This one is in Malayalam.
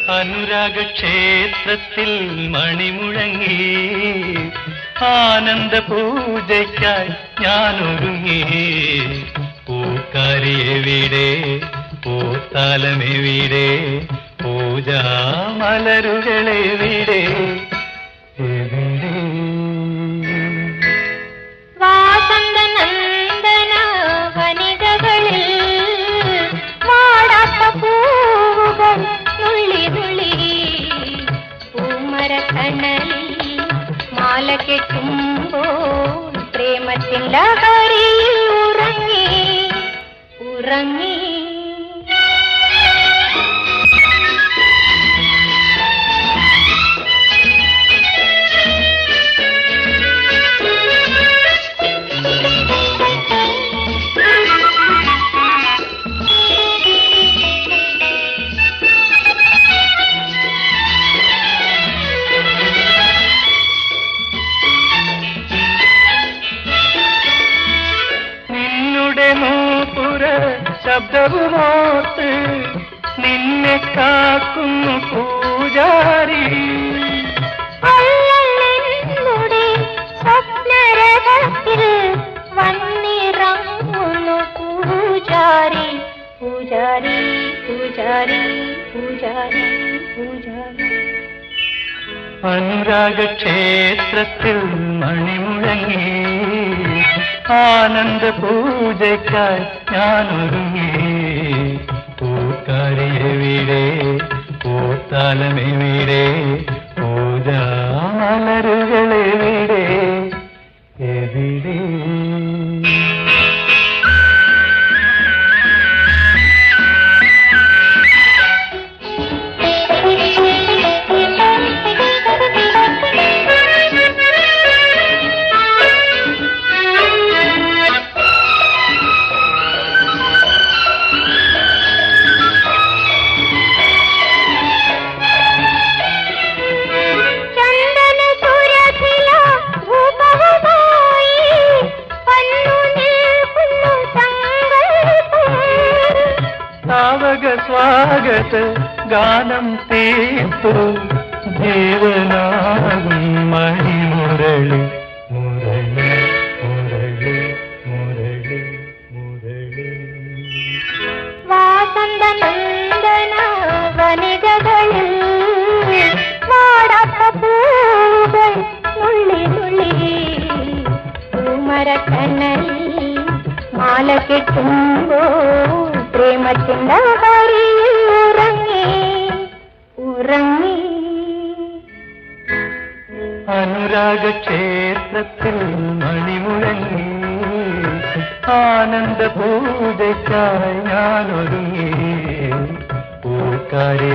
അനുരാഗക്ഷേത്രത്തിൽ മണിമുഴങ്ങി ആനന്ദ പൂജയ്ക്കായി ഞാനൊരുങ്ങി. പൂക്കാരിയെവിടെ, പൂത്താലമെവിടെ, പൂജാമലരുകളെവിടെ, എവിടെ? വാസന്തനന്ദന വനികകളിൽ വാടാത്ത പൂവുകൾ നുള്ളി നുള്ളി പൂമരക്കണ്ണലിൽ മാല കെട്ടുമ്പോൾ പ്രേമത്തിൻ ലഹരിയിൽ ഉറങ്ങി ഉറങ്ങി. ശബ്ദവുമോത്ത് നിന്നെ കാക്കുന്നു പൂജാരി. സ്വപ്നരഥത്തിൽ വന്നിറങ്ങുന്നു പൂജാരി പൂജാരി പൂജാരി പൂജാരി പൂജാരി. അനുരാഗക്ഷേത്രത്തിൽ മണിമുഴങ്ങി ആനന്ദ പൂജയ്ക്കായി ഞാനൊരുങ്ങി. പൂക്കാരിയെവിടെ, പൂത്താലമെവിടെ, പൂജാമലരുകളെവിടെ, എവിടെ? സ്വാഗത ഗാനം തീർത്തു ജീവനാകും മണിമുരളി മുരളി മുരളി മുരളി മുരളി. വാസന്തനന്ദന വനികകളിൽ വാടാത്ത പൂവുകൾ നുള്ളി നുള്ളി പൂമരക്കണ്ണലിൽ മാല കെട്ടുമ്പോൾ പ്രേമത്തിൻ ലഹരിയിൽ ഉറങ്ങി ഉറങ്ങി. അനുരാഗക്ഷേത്രത്തിൽ മണിമുഴങ്ങി ആനന്ദ പൂജയ്ക്കായി ഞാനൊരുങ്ങി. പൂക്കാരി